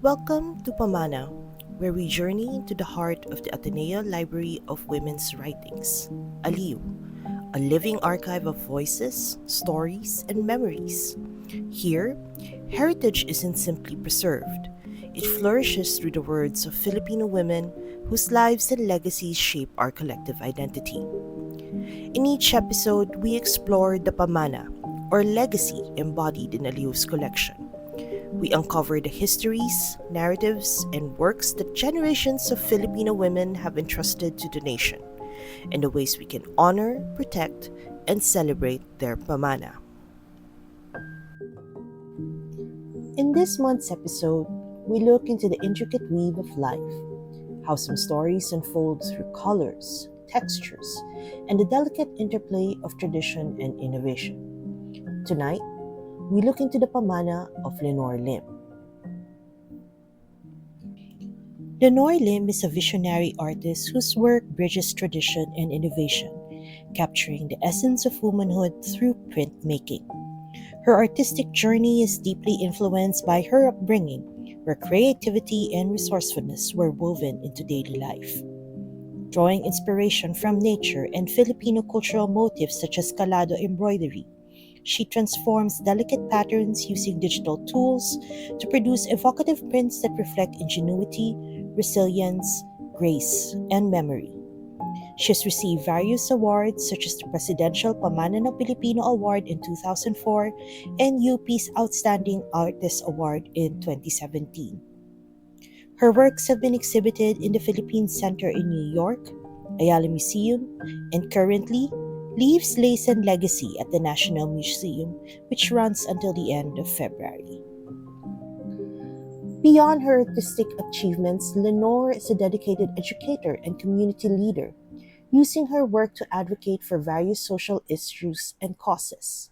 Welcome to Pamana, where we journey into the heart of the Ateneo Library of Women's Writings, ALiWW, a living archive of voices, stories, and memories. Here, heritage isn't simply preserved, it flourishes through the words of Filipino women whose lives and legacies shape our collective identity. In each episode, we explore the Pamana, or legacy embodied in ALiWW's collection. We uncover the histories, narratives, and works that generations of Filipino women have entrusted to the nation, and the ways we can honor, protect, and celebrate their pamana. In this month's episode, we look into the intricate weave of life, how some stories unfold through colors, textures, and the delicate interplay of tradition and innovation. Tonight, we look into the pamana of Lenore Lim. Lenore Lim is a visionary artist whose work bridges tradition and innovation, capturing the essence of womanhood through printmaking. Her artistic journey is deeply influenced by her upbringing, where creativity and resourcefulness were woven into daily life. Drawing inspiration from nature and Filipino cultural motifs such as calado embroidery, she transforms delicate patterns using digital tools to produce evocative prints that reflect ingenuity, resilience, grace, and memory. She has received various awards such as the Presidential Pamana Pilipino Award in 2004 and UP's Outstanding Artist Award in 2017. Her works have been exhibited in the Philippine Center in New York, Ayala Museum, and currently Leaves, Lace, and Legacy at the National Museum, which runs until the end of February. Beyond her artistic achievements, Lenore is a dedicated educator and community leader, using her work to advocate for various social issues and causes.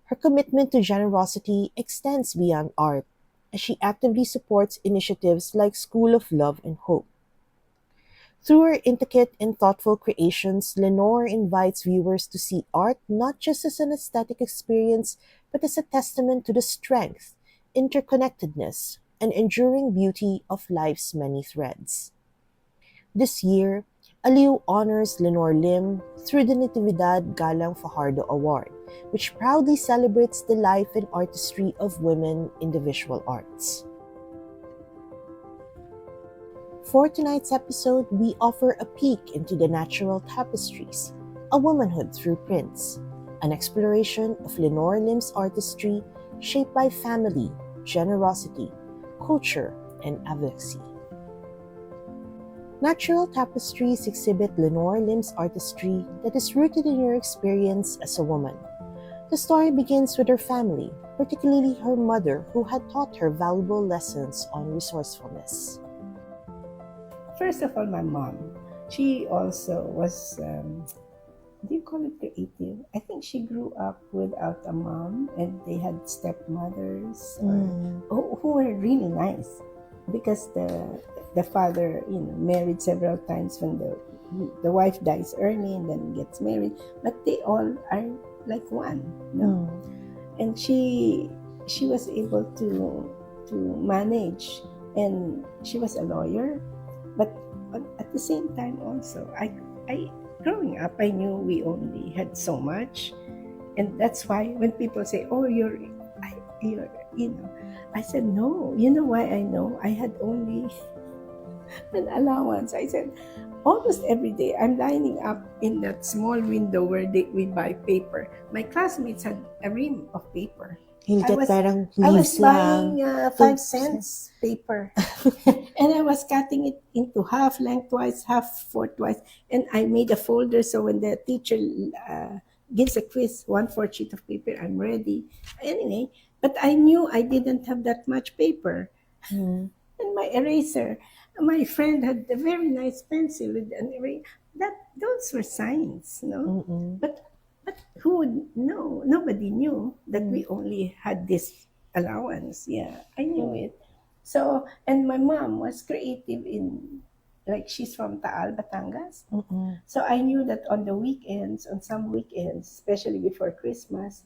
Her commitment to generosity extends beyond art, as she actively supports initiatives like School of Love and Hope. Through her intricate and thoughtful creations, Lenore invites viewers to see art not just as an aesthetic experience, but as a testament to the strength, interconnectedness, and enduring beauty of life's many threads. This year, ALiWW honors Lenore Lim through the Natividad Galang Fajardo Award, which proudly celebrates the life and artistry of women in the visual arts. For tonight's episode, we offer a peek into the natural tapestries, a womanhood through prints, an exploration of Lenore Lim's artistry shaped by family, generosity, culture, and advocacy. Natural tapestries exhibit Lenore Lim's artistry that is rooted in her experience as a woman. The story begins with her family, particularly her mother, who had taught her valuable lessons on resourcefulness. First of all, my mom. She also was, do you call it creative? I think she grew up without a mom and they had stepmothers who were really nice because the father, married several times when the wife dies early and then gets married, but they all are like one, and she was able to manage, and she was a lawyer, but at the same time also I growing up I knew we only had so much, and that's why when people say, oh, you're I said, no, you know why I know? I had only an allowance. I said, almost every day, I'm lining up in that small window where we buy paper. My classmates had a ream of paper. You'll get parang I was leaves lang. buying 5 cents paper. And I was cutting it into half lengthwise, half fourthwise. And I made a folder so when the teacher gives a quiz, 1/4 sheet of paper, I'm ready. Anyway, but I knew I didn't have that much paper. And my eraser. My friend had a very nice pencil with an eraser. Those were signs, no? But who would know? Nobody knew that we only had this allowance. Yeah, I knew it. So, and my mom was creative like she's from Taal, Batangas. So I knew that on some weekends, especially before Christmas,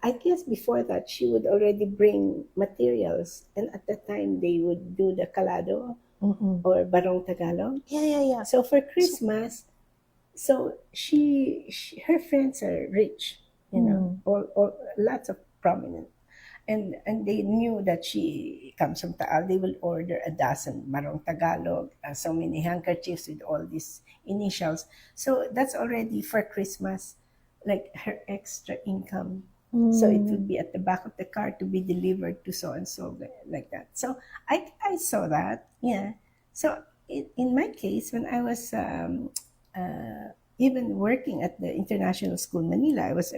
I guess before that she would already bring materials, and at the time they would do the kalado Mm-mm. or barong Tagalog. Yeah, yeah, yeah. So for So, Christmas, so she her friends are rich, all lots of prominent, and they knew that she comes from Taal. They will order a dozen marong Tagalog, so many handkerchiefs with all these initials. So that's already for Christmas, like her extra income. So it mm, would be at the back of the car to be delivered to so and so, like that. So I saw that, yeah. So in my case, when I was even working at the international school Manila, I was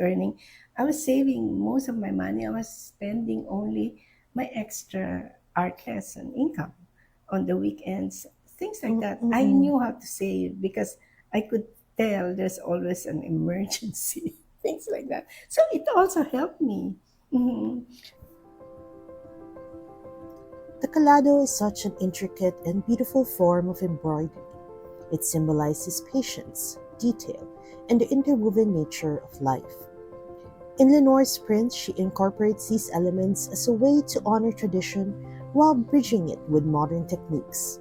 saving most of my money. I was spending only my extra art lesson income on the weekends, things like that. I mm-mm. knew how to save because I could tell there's always an emergency, things like that. So it also helped me. Mhm. The calado is such an intricate and beautiful form of embroidery. It symbolizes patience, detail, and the interwoven nature of life. In Lenore's prints, she incorporates these elements as a way to honor tradition while bridging it with modern techniques.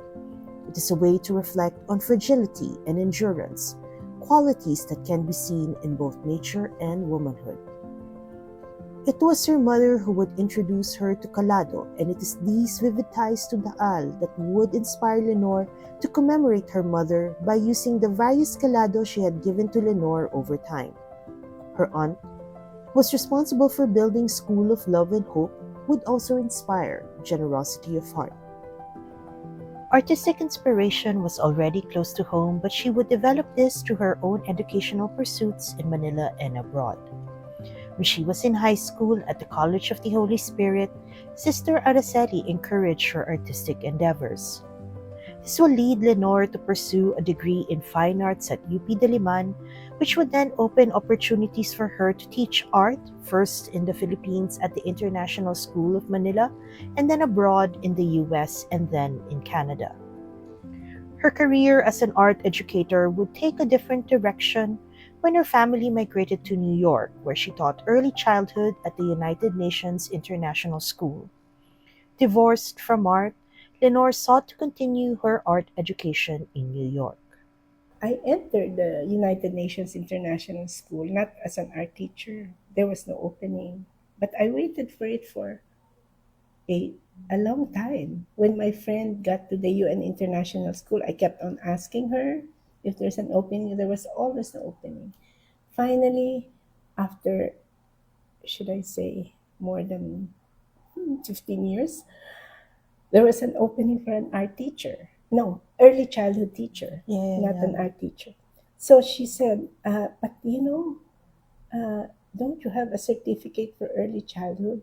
It is a way to reflect on fragility and endurance, qualities that can be seen in both nature and womanhood. It was her mother who would introduce her to Calado, and it is these vivid ties to Daal that would inspire Lenore to commemorate her mother by using the various Calado she had given to Lenore over time. Her aunt, who was responsible for building School of Love and Hope, would also inspire generosity of heart. Artistic inspiration was already close to home, but she would develop this through her own educational pursuits in Manila and abroad. When she was in high school at the College of the Holy Spirit, Sister Araceli encouraged her artistic endeavors. This will lead Lenore to pursue a degree in fine arts at UP Diliman, which would then open opportunities for her to teach art, first in the Philippines at the International School of Manila, and then abroad in the US and then in Canada. Her career as an art educator would take a different direction when her family migrated to New York, where she taught early childhood at the United Nations International School. Divorced from art, Lenore sought to continue her art education in New York. I entered the United Nations International School not as an art teacher. There was no opening, but I waited for it for a a long time. When my friend got to the UN International School, I kept on asking her if there's an opening. There was always no opening. Finally, after, should I say, more than 15 years, there was an opening for an art teacher. No, early childhood teacher, Yeah, yeah, not yeah. an art teacher. So she said, but don't you have a certificate for early childhood?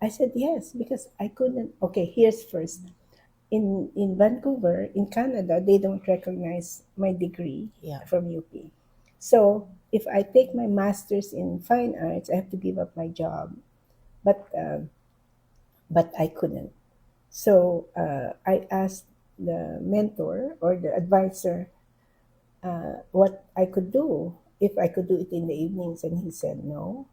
I said, yes, because I couldn't. Okay, here's first. In Vancouver, in Canada, they don't recognize my degree Yeah. from UP. So if I take my master's in fine arts, I have to give up my job. But I couldn't. So I asked the mentor or the advisor what I could do, if I could do it in the evenings, and he said no.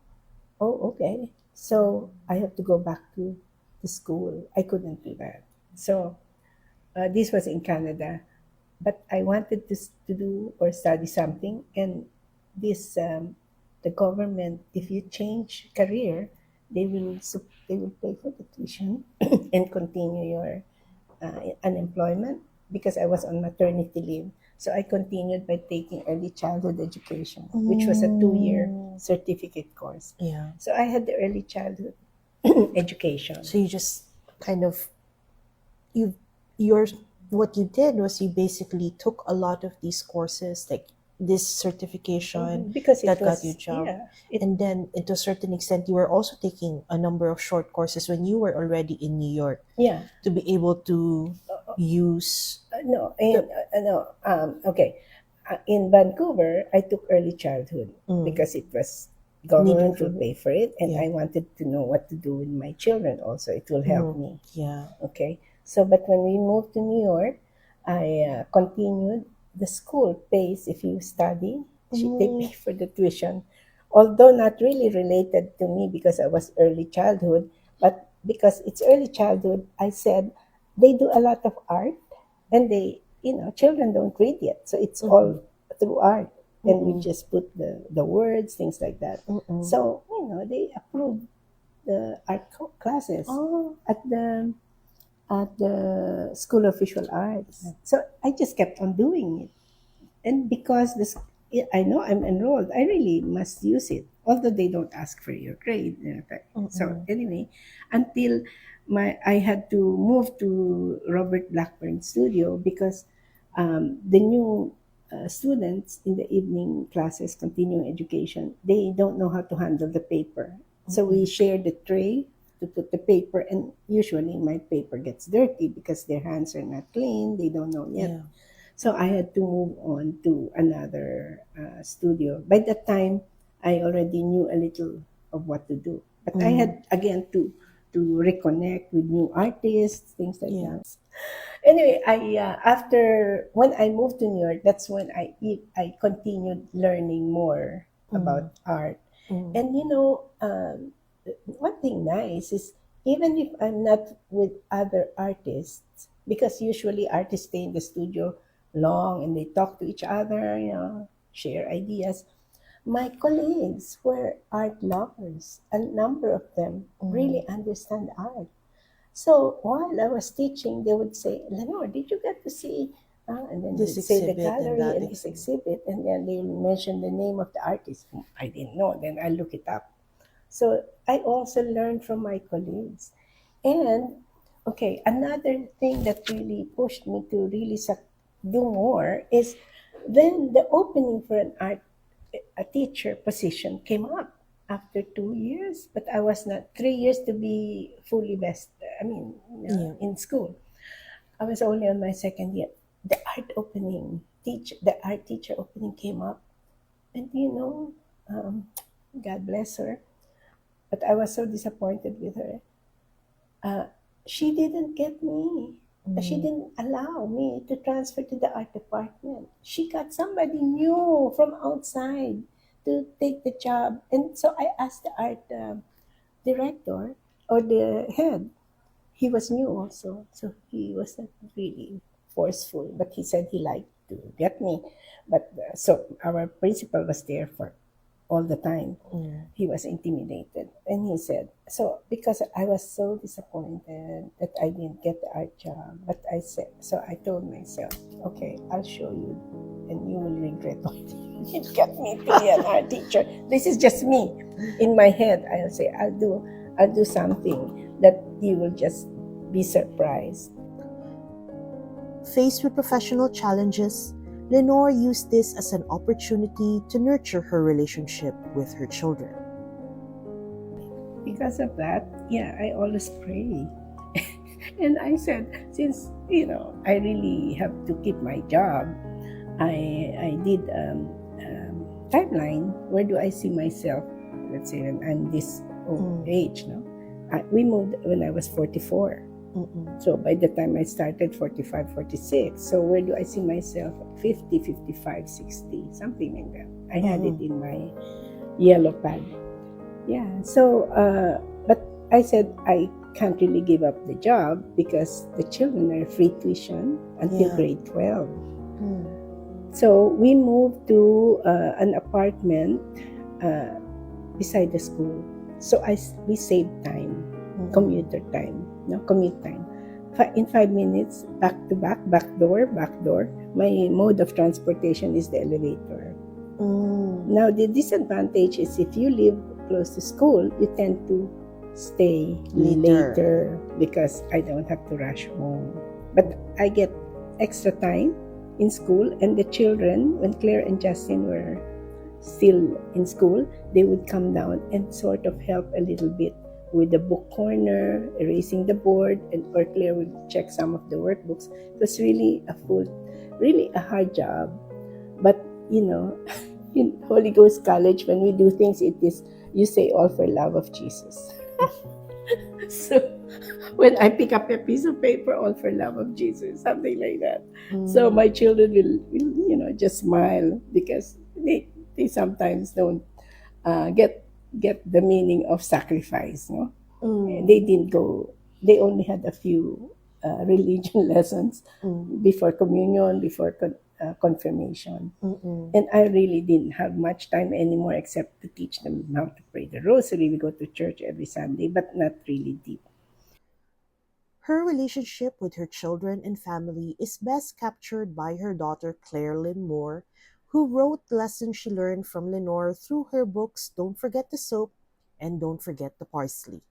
Oh, okay. So I have to go back to the school. I couldn't do that. So this was in Canada, but I wanted to do or study something, and this the government, if you change career, they will pay for the tuition and continue your unemployment, because I was on maternity leave. So I continued by taking early childhood education, which was a 2 year Mm, certificate course. yeah. So I had the early childhood education. So you just kind of you your what you did was you basically took a lot of these courses, like this certification Because it that got you a was, job, yeah, it and then to a certain extent you were also taking a number of short courses when you were already in New York yeah. to be able to use No, the no, okay. In Vancouver, I took early childhood mm, because it was needed government for will pay for it, and yeah I wanted to know what to do with my children. Also, it will help mm, me. yeah Okay, so but when we moved to New York, I continued. The school pays if you study. They mm, pay for the tuition. although not really related to me because I was early childhood, but because it's early childhood, I said they do a lot of art, and children don't read yet, so it's all Mm-mm. through art, and we Mm-mm. just put the words, things like that. Mm-mm. So they approve the art classes Oh. at the School of Visual Arts. So I just kept on doing it, and because I know I'm enrolled, I really must use it, although they don't ask for your grade. So Mm-mm. anyway, until I had to move to Robert Blackburn's studio because the new students in the evening classes, continuing education, they don't know how to handle the paper. So we Mm-mm. share the tray to put the paper, and usually my paper gets dirty because their hands are not clean. They don't know yet. Yeah. So I had to move on to another studio. By that time, I already knew a little of what to do. But I Mm. had again to reconnect with new artists, things like Yeah. that. Anyway, I after when I moved to New York, that's when I continued learning more Mm. about art. Mm. And one thing nice is, even if I'm not with other artists, because usually artists stay in the studio long and they talk to each other, share ideas. My colleagues were art lovers. A number of them Mm. really understand art. So while I was teaching, they would say, Lenore, did you get to see? And then This they'd say the exhibit and gallery that and this exhibit. exhibit, and then they'll mention the name of the artist. I didn't know. Then I look it up. So I also learned from my colleagues. And okay, another thing that really pushed me to really do more is then the opening for an art a teacher position came up after 2 years, but I was not 3 years to be fully best. I mean, Yeah. in school, I was only on my second year. The art teacher opening came up, and God bless her, but I was so disappointed with her. Uh, she didn't get me. She Mm. didn't allow me to transfer to the art department. She got somebody new from outside to take the job. And so I asked the art director or the head. He was new also, so he wasn't really forceful, but he said he liked to get me. But so our principal was there for all the time. Mm. He was intimidated, and he said, so because I was so disappointed that I didn't get the art job, but I said, so I told myself, okay, I'll show you, and you will regret what it got me to be an art teacher. This is just me. In my head, I'll say, I'll do something that you will just be surprised. Faced with professional challenges, Lenore used this as an opportunity to nurture her relationship with her children. Because of that, yeah, I always pray. And I said, since I really have to keep my job, I did timeline. Where do I see myself? Let's say when I'm this old Mm. age, no. We moved when I was 44. Mm-mm. So by the time I started 45, 46. So where do I see myself? 50, 55, 60, something like that. I had it in my yellow pad. Yeah. So, but I said I can't really give up the job because the children are free tuition until Yeah. grade 12. Mm. So we moved to an apartment beside the school. So we saved time, Mm-mm. commute time. In 5 minutes, back to back, back door, back door. My mode of transportation is the elevator. Mm. Now, the disadvantage is if you live close to school, you tend to stay later because I don't have to rush home. But I get extra time in school, and the children, when Claire and Justin were still in school, they would come down and sort of help a little bit with the book corner, erasing the board, and or Claire would check some of the workbooks. It was really really a hard job. But in Holy Ghost College, when we do things, it is, you say, all for love of Jesus. So when I pick up a piece of paper, all for love of Jesus, something like that. So my children will just smile because they sometimes don't get the meaning of sacrifice. No, Mm. they didn't go. They only had a few religion lessons Mm. before communion, before confirmation. Mm-mm. And I really didn't have much time anymore except to teach them how to pray the rosary. We go to church every Sunday, but not really deep. Her relationship with her children and family is best captured by her daughter Claire Lynn Moore, who wrote lessons she learned from Lenore through her books Don't Forget the Soap and Don't Forget the Parsley.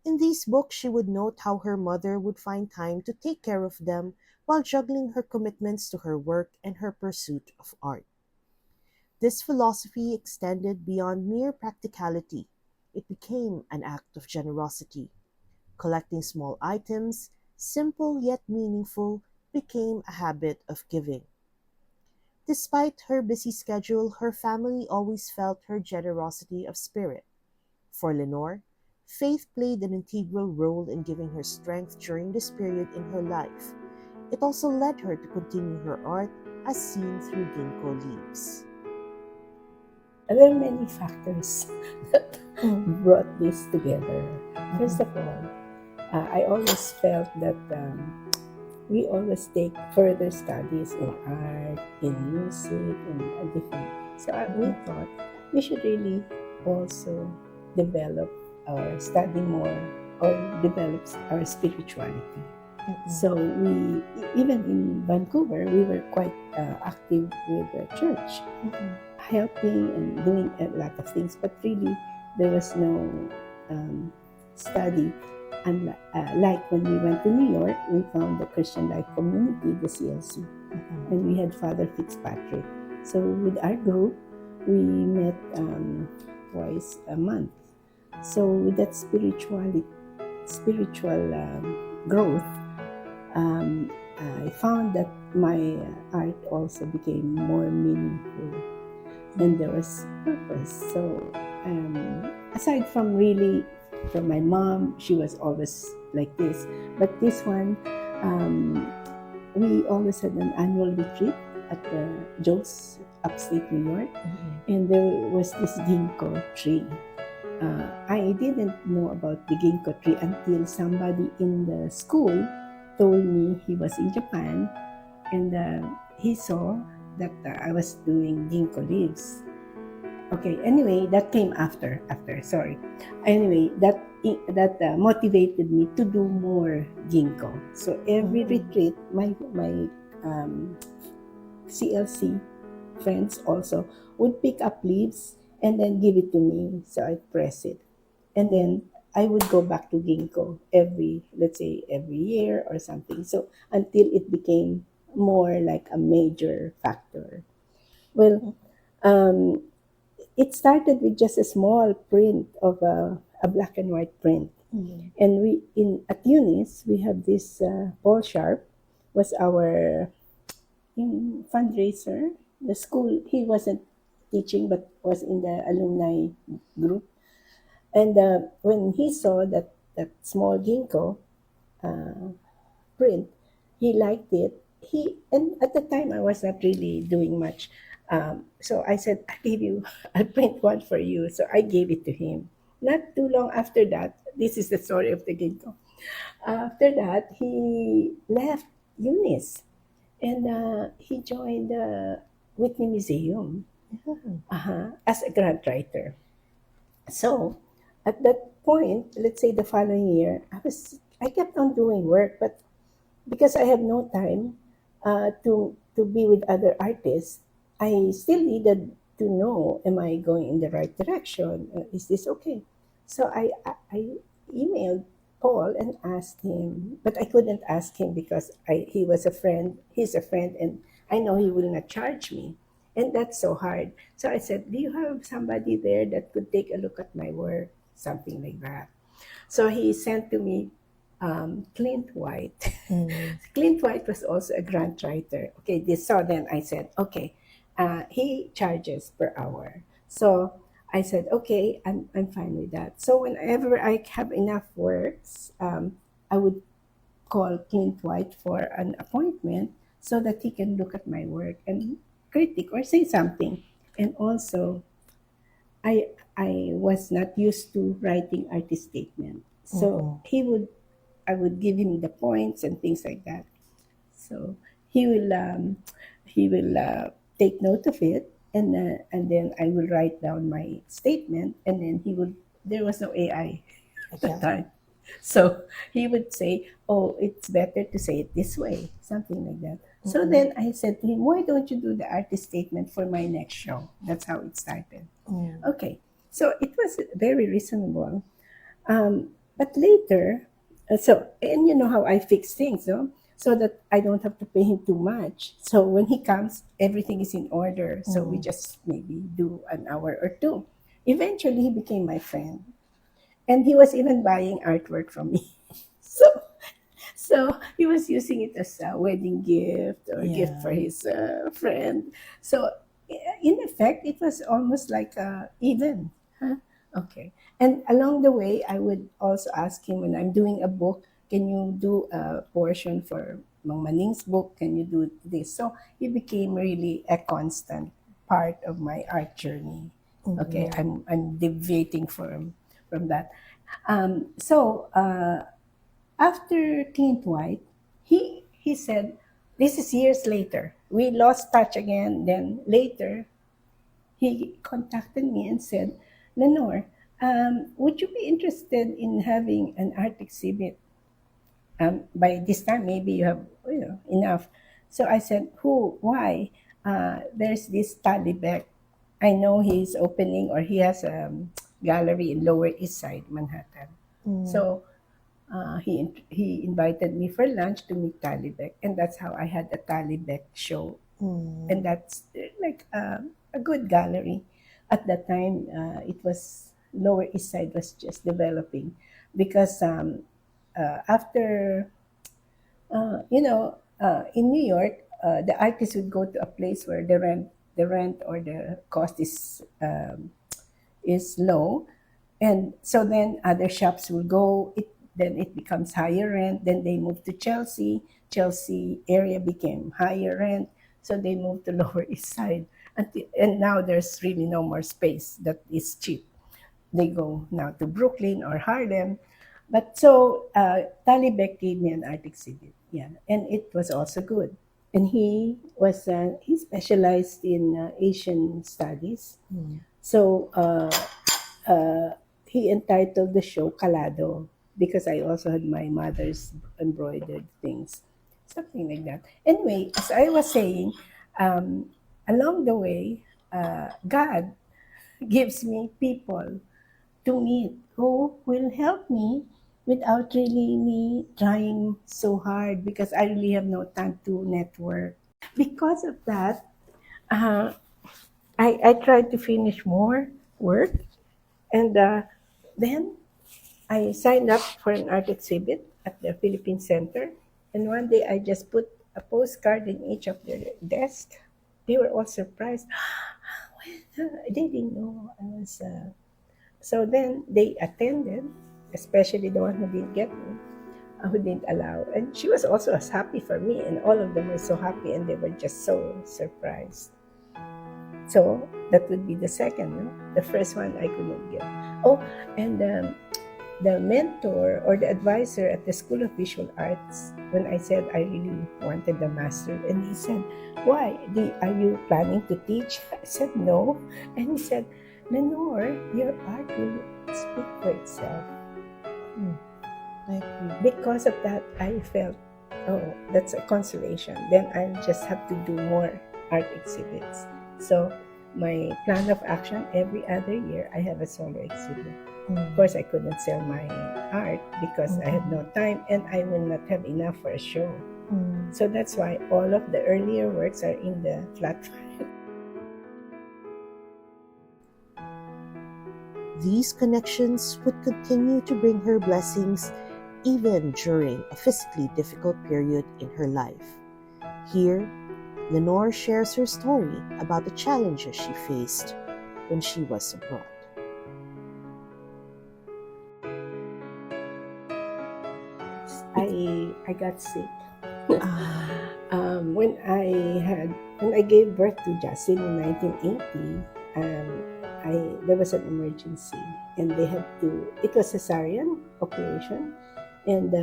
In these books, she would note how her mother would find time to take care of them while juggling her commitments to her work and her pursuit of art. This philosophy extended beyond mere practicality. It became an act of generosity. Collecting small items, simple yet meaningful, became a habit of giving. Despite her busy schedule, her family always felt her generosity of spirit. For Lenore, faith played an integral role in giving her strength during this period in her life. It also led her to continue her art as seen through ginkgo leaves. There are many factors that Mm. brought this together. First Mm-mm. of all, I always felt that we always take further studies in art, in music, in a different. So we Mm-mm. thought we should really also develop or study more or develop our spirituality. Mm-mm. So even in Vancouver, we were quite active with the church, Mm-mm. helping and doing a lot of things. But really, there was no um, study. And like when we went to New York, we found the Christian Life Community, the CLC, Mm-mm. and we had Father Fitzpatrick. So with our group, we met twice a month. So with that spiritual growth, um, I found that my art also became more meaningful and there was purpose. So, aside from really from my mom, she was always like this. But this one, um, we always had an annual retreat at the Joe's, upstate New York, Mm-mm. and there was this ginkgo tree. I didn't know about the ginkgo tree until somebody in the school told me he was in Japan and he saw that I was doing ginkgo leaves. Okay, anyway, that came after, sorry. Anyway, that motivated me to do more ginkgo. So every Mm-mm. retreat, my um, CLC friends also would pick up leaves and then give it to me. So I'd press it. And then I would go back to ginkgo let's say every year or something. So until it became more like a major factor. Well, um, it started with just a small print of a black and white print. Mm-mm. And we in at Unis we have this Paul Sharp was our fundraiser. The school he wasn't teaching but was in the alumni group. And when he saw that small ginkgo uh, print, he liked it. He and at the time I was not really doing much. So I said, I'll give you, I'll print one for you. So I gave it to him. Not too long after that, this is the story of the ginkgo. After that, he left Eunice and he joined the Whitney Museum as a grant writer. So at that point, let's say the following year, I kept on doing work, but because I have no time to be with other artists, I still needed to know, am I going in the right direction? Is this okay? So I emailed Paul and asked him, but I couldn't ask him because he was a friend. He's a friend, and I know he will not charge me, and that's so hard. So I said, do you have somebody there that could take a look at my work, something like that? So he sent to me Clint White. Mm-mm. Clint White was also a grant writer. Okay, so then I said, okay, he charges per hour. So I said, okay, I'm fine with that. So whenever I have enough works, I would call Clint White for an appointment so that he can look at my work and critique or say something. And also, I was not used to writing artist statement. So Mm-mm. I would give him the points and things like that. So he will he will take note of it, and then I will write down my statement, and then he would. There was no AI at the Yeah. time, so he would say, "Oh, it's better to say it this way," something like that. So Mm-mm. then I said to him, "Why don't you do the artist statement for my next show?" That's how it started. Mm. Okay, so it was very reasonable. But later, and you know how I fix things, no? So that I don't have to pay him too much. So when he comes, everything is in order. So we Mm. just maybe do an hour or two. Eventually, he became my friend. And he was even buying artwork from me. So so he was using it as a wedding gift or gift Yeah. for his friend. So in effect, it was almost like even. Huh? Okay. And along the way, I would also ask him when I'm doing a book, can you do a portion for Mang Maning's book? Can you do this? So he became really a constant part of my art journey. Okay, Mm-mm. I'm deviating from that. After Clint White, he said, this is years later. We lost touch again. Then later, he contacted me and said, Lenore, would you be interested in having an art exhibit? By this time, maybe you have enough. So I said, who? Why? There's this Talibek. I know he's opening or he has a gallery in Lower East Side, Manhattan. Mm. So he invited me for lunch to meet Talibek, and that's how I had a Talibek show, Mm. and that's like a good gallery. At that time, it was Lower East Side was just developing, because after in New York, the artist would go to a place where the rent or the cost is low, and so then other shops will go. Then it becomes higher rent. Then they move to Chelsea. Chelsea area became higher rent, so they moved to Lower East Side. And now there's really no more space that is cheap. They go now to Brooklyn or Harlem. But so Talibek gave me an art exhibit, yeah, and it was also good. And he specialized in Asian studies. Mm. So he entitled the show Calado, because I also had my mother's embroidered things, something like that. Anyway, as I was saying, um, along the way, God gives me people to meet who will help me without really me trying so hard, because I really have no time to network. Because of that, uh, I tried to finish more work, and then I signed up for an art exhibit at the Philippine Center. And one day I just put a postcard in each of their desk. They were all surprised. They didn't know I was. So then they attended, especially the one who didn't get me, who didn't allow. And she was also as happy for me, and all of them were so happy, and they were just so surprised. So that would be the second. No? The first one I couldn't get. Oh, and the mentor or the advisor at the School of Visual Arts, when I said I really wanted the master, and he said, why? Are you planning to teach? I said, no. And he said, Lenore, your art will speak for itself. Mm. I agree. Because of that, I felt, oh, that's a consolation. Then I'll just have to do more art exhibits. So my plan of action, every other year, I have a solo exhibit. Of Mm. course, I couldn't sell my art because I had no time, and I will not have enough for a show. Mm. So that's why all of the earlier works are in the flat file. These connections would continue to bring her blessings even during a physically difficult period in her life. Here, Lenore shares her story about the challenges she faced when she was abroad. I got sick. Ah. When I gave birth to Justin in 1980, um, there was an emergency, and they had to. It was cesarean operation, and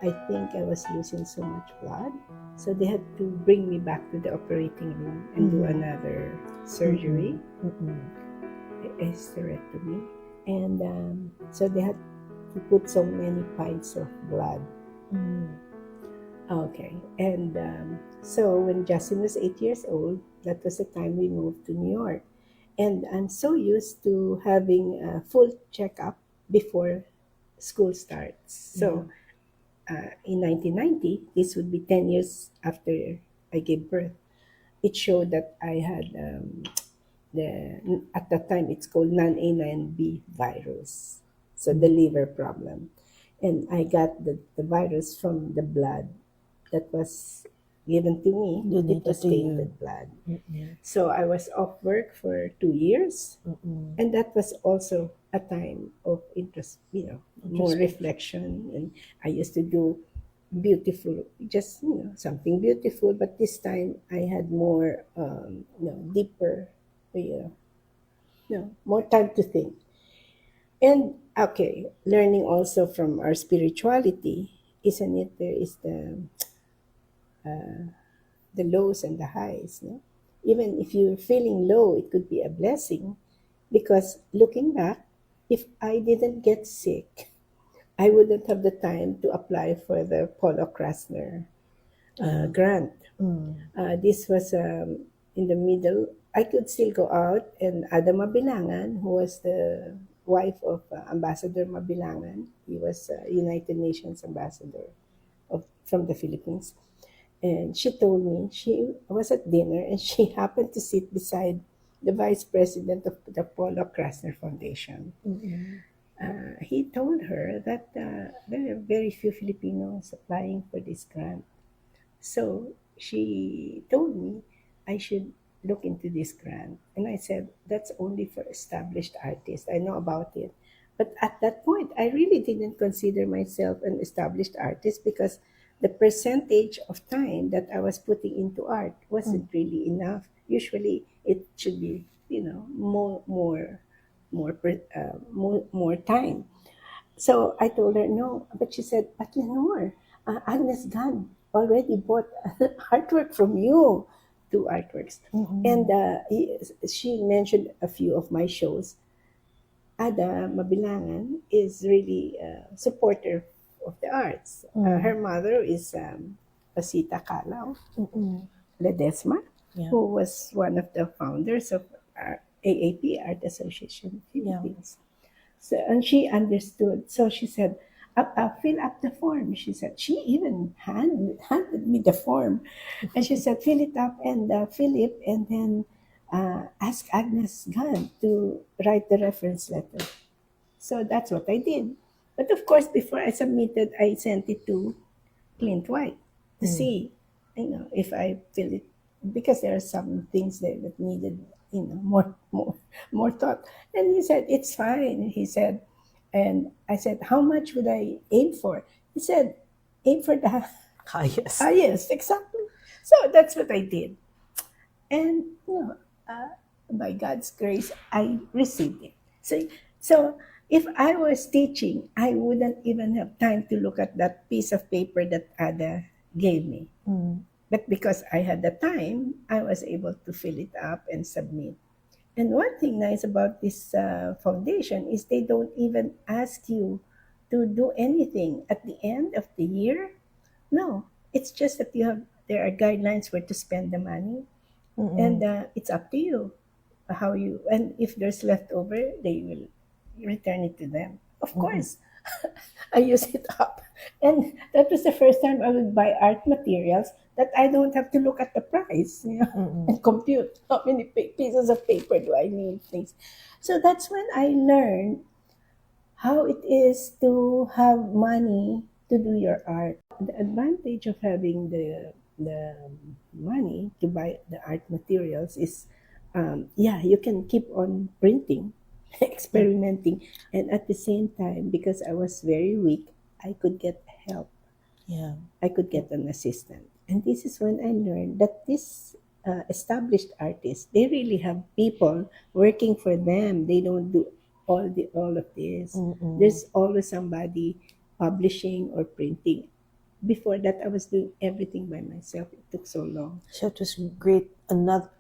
I think I was losing so much blood, so they had to bring me back to the operating room and do another surgery, a hysterectomy, and so they had to put so many pints of blood. Okay, and so when Justin was 8 years old, that was the time we moved to New York. And I'm so used to having a full checkup before school starts. So in 1990, this would be 10 years after I gave birth, it showed that I had at that time it's called non-A9B virus, so the liver problem. And I got the virus from the blood that was given to me. It Donated was to you. tainted blood. So I was off work for 2 years, and that was also a time of interest, more reflection. And I used to do beautiful, just something beautiful, but this time I had more, deeper, more time to think. And okay, learning also from our spirituality, isn't it? There is the lows and the highs. No? Even if you're feeling low, it could be a blessing, because looking back, if I didn't get sick, I wouldn't have the time to apply for the Polo Krasner grant. This was in the middle. I could still go out, and Ada Mabilangan, who was the wife of Ambassador Mabilangan, he was United Nations ambassador from the Philippines. And she told me she was at dinner and she happened to sit beside the vice president of the Polo Krasner Foundation. He told her that there are very few Filipinos applying for this grant. So she told me I should look into this grant. And I said, that's only for established artists. I know about it. But at that point, I really didn't consider myself an established artist, because the percentage of time that I was putting into art wasn't really enough. Usually, it should be, more time. So I told her no, but she said, but Lenore, Agnes Gunn already bought artwork from you, two artworks. And she mentioned a few of my shows. Ada Mabilangan is really a supporter of the arts. Her mother is Pasita Calao Ledesma, who was one of the founders of AAP, Art Association Philippines. So, and she understood. So she said, fill up the form. She said, she even handed me the form. And she said, fill it up and fill it, and then ask Agnes Gunn to write the reference letter. So that's what I did. But of course, before I submitted, I sent it to Clint White to see, if I fill it, because there are some things there that needed, more thought. And he said, it's fine. He said, and I said, how much would I aim for? He said, aim for the Highest. highest, exactly. So that's what I did. And, by God's grace, I received it. So if I was teaching, I wouldn't even have time to look at that piece of paper that Ada gave me. But because I had the time, I was able to fill it up and submit. And one thing nice about this foundation is they don't even ask you to do anything at the end of the year. No, it's just that there are guidelines where to spend the money, and it's up to you how you, and if there's leftover, they will return it to them. Of course, I use it up. And that was the first time I would buy art materials that I don't have to look at the price, and compute how many pieces of paper do I need, things. So that's when I learned how it is to have money to do your art. The advantage of having the money to buy the art materials is, you can keep on printing, experimenting, and at the same time, because I was very weak, I could get help. Yeah. I could get an assistant. And this is when I learned that this established artists, they really have people working for them. They don't do all of this. Mm-mm. There's always somebody publishing or printing. Before that, I was doing everything by myself. It took so long. So it was great. An Another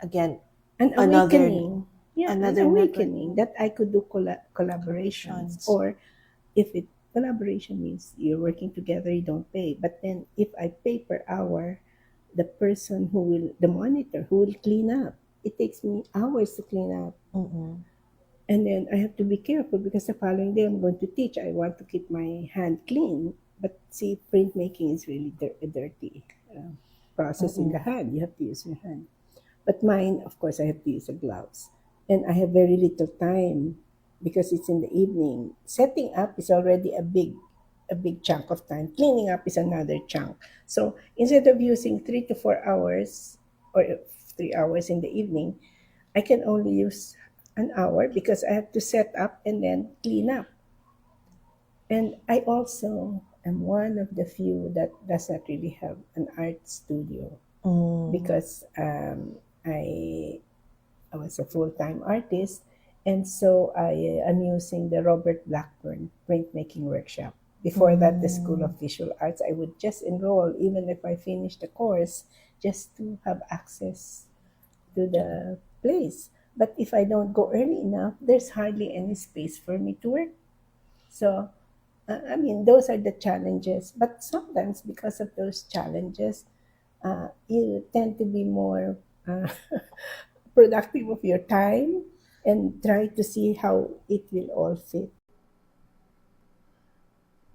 awakening. Yeah, an another awakening networking that I could do collaborations. collaborations. Or if it collaboration means you're working together, you don't pay. But then if I pay per hour, the person who will, the monitor who will clean up, it takes me hours to clean up. Mm-mm. And then I have to be careful because the following day I'm going to teach. I want to keep my hand clean. But see, printmaking is really a dirty process in the Mm-mm. hand. You have to use your hand. But mine, of course, I have to use the gloves. And I have very little time because it's in the evening. Setting up is already a big chunk of time. Cleaning up is another chunk. So instead of using 3 to 4 hours or 3 hours in the evening, I can only use an hour because I have to set up and then clean up. And I also am one of the few that does not really have an art studio Mm. because I was a full time artist, and so I am using the Robert Blackburn printmaking workshop. Before that, the School Mm. of Visual Arts, I would just enroll, even if I finish the course, just to have access to the place. But if I don't go early enough, there's hardly any space for me to work. So, I mean, those are the challenges. But sometimes, because of those challenges, you tend to be more productive of your time and try to see how it will all fit.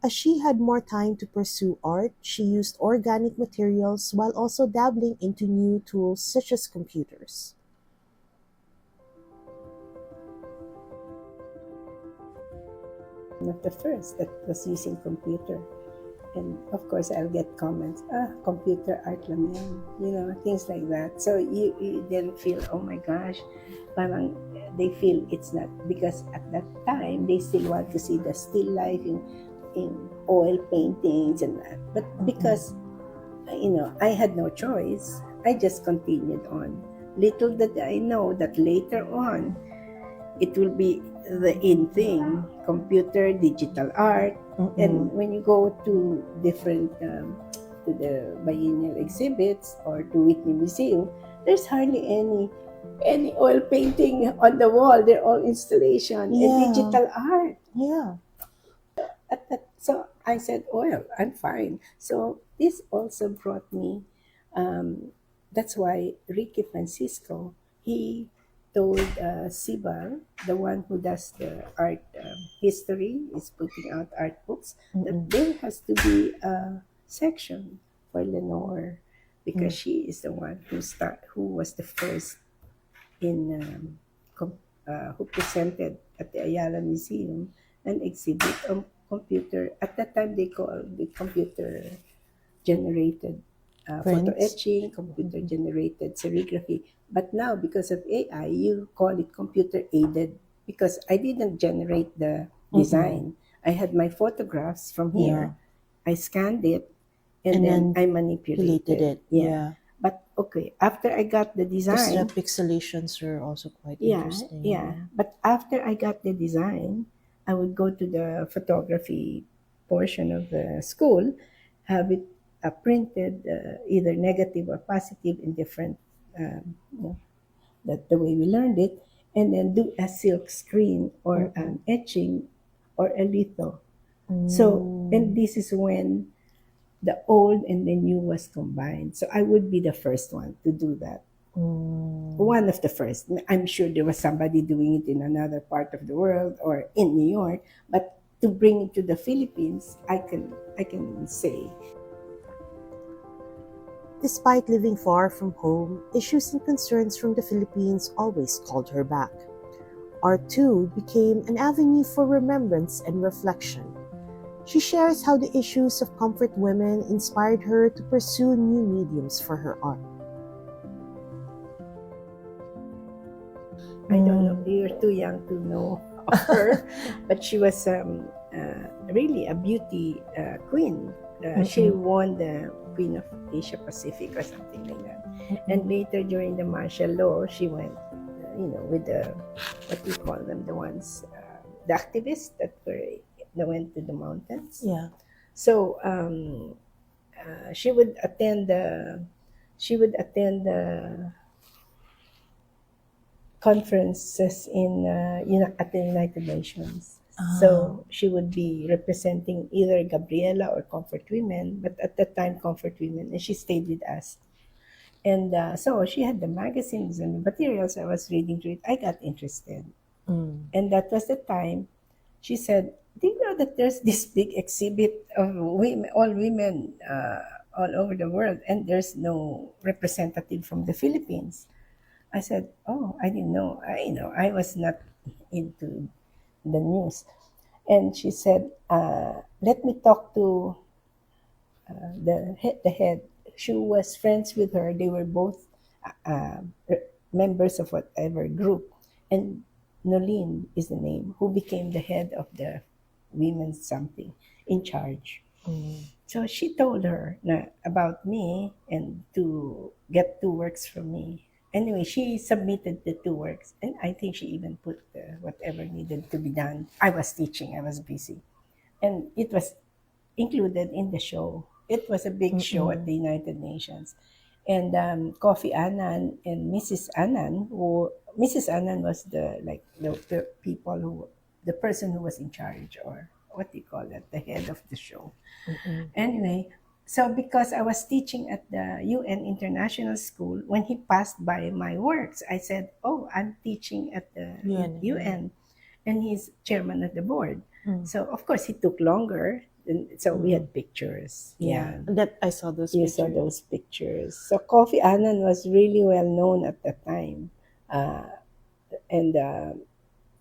As she had more time to pursue art, she used organic materials while also dabbling into new tools such as computers. One of the first that was using computer. And of course, I'll get comments, computer art lang yan, things like that. So you then feel, oh my gosh, parang they feel it's not, because at that time, they still want to see the still life in oil paintings and that. But Mm-mm. because, I had no choice, I just continued on. Little did I know that later on, it will be the in thing, computer, digital art. And Mm-mm. when you go to different, to the biennial exhibits or to Whitney Museum, there's hardly any oil painting on the wall. They're all installation and Yeah, digital art. yeah. So I said, well, I'm fine. So this also brought me, that's why Ricky Francisco, he told Sibal, the one who does the art history, is putting out art books, that Mm-mm. there has to be a section for Lenore because Mm. she is the one who was the first in who presented at the Ayala Museum an exhibit on computer. At that time, they called the computer generated photo Prints. etching, computer generated serigraphy. But now, because of AI, you call it computer aided because I didn't generate the Mm-mm. design. I had my photographs from Yeah. here. I scanned it and And then then I deleted manipulated. it. Yeah. Yeah. But okay, after I got the Because the design, pixelations are also quite yeah, interesting. yeah. But after I got the design, I would go to the photography portion of the school, have it printed, either negative or positive in different, that the way we learned it, and then do a silk screen or Mm-mm. an etching or a litho. So, and Mm. this is when the old and the new was combined. So I would be the first one to do that, Mm. one of the first. I'm sure there was somebody doing it in another part of the world or in New York, but to bring it to the Philippines, I can say. Despite living far from home, issues and concerns from the Philippines always called her back. Art too became an avenue for remembrance and reflection. She shares how the issues of comfort women inspired her to pursue new mediums for her art. I don't know. Mm. You're too young to know of her, but she was really a beauty queen. She Mm-mm. won the Queen of Asia Pacific or something like that. And Mm-mm. later during the martial law, she went, with the, what do you call them, the ones, the activists that went to the mountains. Yeah. So she would attend the conferences at the United Nations. Ah. So she would be representing either Gabriela or Comfort Women, but at that time Comfort Women, and she stayed with us. And so she had the magazines and the materials I was reading through it. I got interested, Mm. and that was the time she said, "Do you know that there's this big exhibit of women, all over the world, and there's no representative from the Philippines?" I said, "Oh, I didn't know. I was not into the news." And she said, "Let me talk to the head." She was friends with her. They were both uh, members of whatever group. And Nolene is the name, who became the head of the women's something in charge. Mm. So she told her about me and to get two works from me. Anyway, she submitted the two works, and I think she even put whatever needed to be done. I was teaching, I was busy, and it was included in the show. It was a big show at Mm-mm. the United Nations. And Kofi Annan and Mrs. Annan, who Mrs. Annan was the person who was in charge, or what do you call it, the head of the show. Mm-mm. Anyway, so because I was teaching at the UN International School, when he passed by my works, I said, "Oh, I'm teaching at the Yun. Yeah. UN," and he's chairman of the board. Mm. So of course he took longer. And so we Mm. had pictures. Yeah. Yeah, That I saw those you saw pictures. those pictures. So Kofi Annan was really well known at that time, uh, and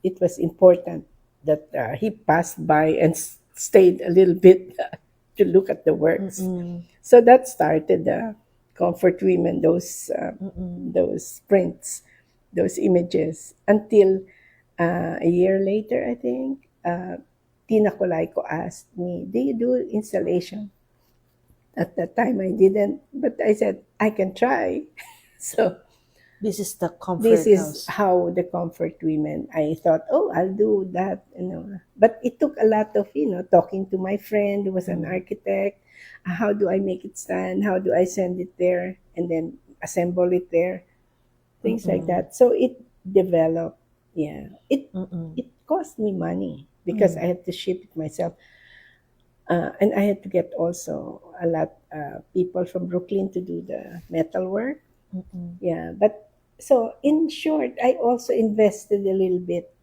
it was important that he passed by and stayed a little bit to look at the works. Mm-mm. So that started the Comfort Women, Mm-mm. those prints, those images, until a year later, I think, Tina Colaiko asked me, "Do you do installation?" At that time, I didn't, but I said, "I can try." So This is the this comfort is house. how the Comfort Women, I thought, "Oh, I'll do that. But it took a lot of, talking to my friend who was an Mm. architect. How do I make it stand? How do I send it there? And then assemble it there? Things like Mm-mm. that. So it developed. Yeah. Mm-mm. It cost me money because Mm. I had to ship it myself. And I had to get also a lot people from Brooklyn to do the metal work. Mm-mm. Yeah, but so in short, I also invested a little bit,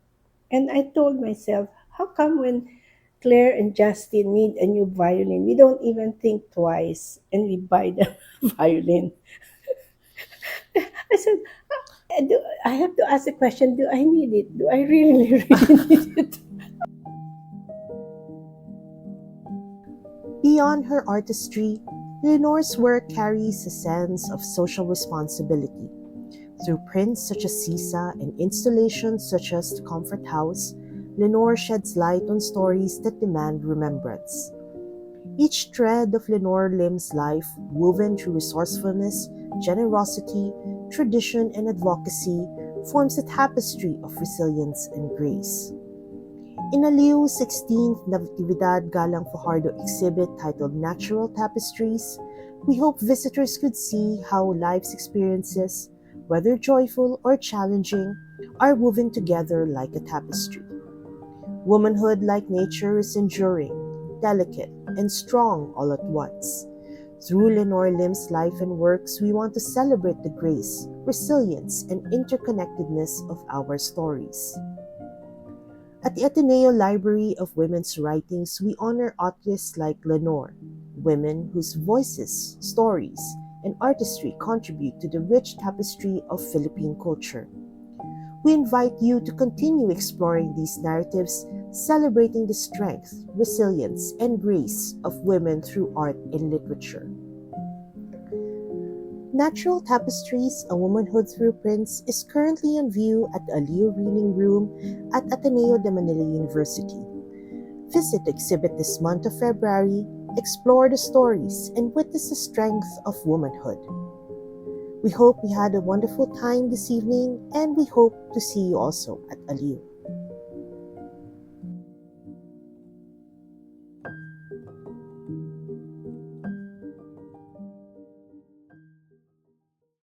and I told myself, how come when Claire and Justin need a new violin, we don't even think twice and we buy the violin? I said, I have to ask the question, do I need it? Do I really, really need it? Beyond her artistry, Leonore's work carries a sense of social responsibility. Through prints such as Sisa and installations such as the Comfort House, Lenore sheds light on stories that demand remembrance. Each thread of Lenore Lim's life, woven through resourcefulness, generosity, tradition, and advocacy, forms a tapestry of resilience and grace. In ALiW's 16th Natividad Galang Fajardo exhibit titled Natural Tapestries, we hope visitors could see how life's experiences, whether joyful or challenging, are woven together like a tapestry. Womanhood, like nature, is enduring, delicate, and strong all at once. Through Lenore Lim's life and works, we want to celebrate the grace, resilience, and interconnectedness of our stories. At the Ateneo Library of Women's Writings, we honor artists like Lenore, women whose voices, stories, and artistry contribute to the rich tapestry of Philippine culture. We invite you to continue exploring these narratives, celebrating the strength, resilience, and grace of women through art and literature. Natural Tapestries, A Womanhood Through Prints is currently on view at the ALiWW Reading Room at Ateneo de Manila University. Visit the exhibit this month of February explore the stories, and witness the strength of womanhood. We hope you had a wonderful time this evening, and we hope to see you also at ALiW.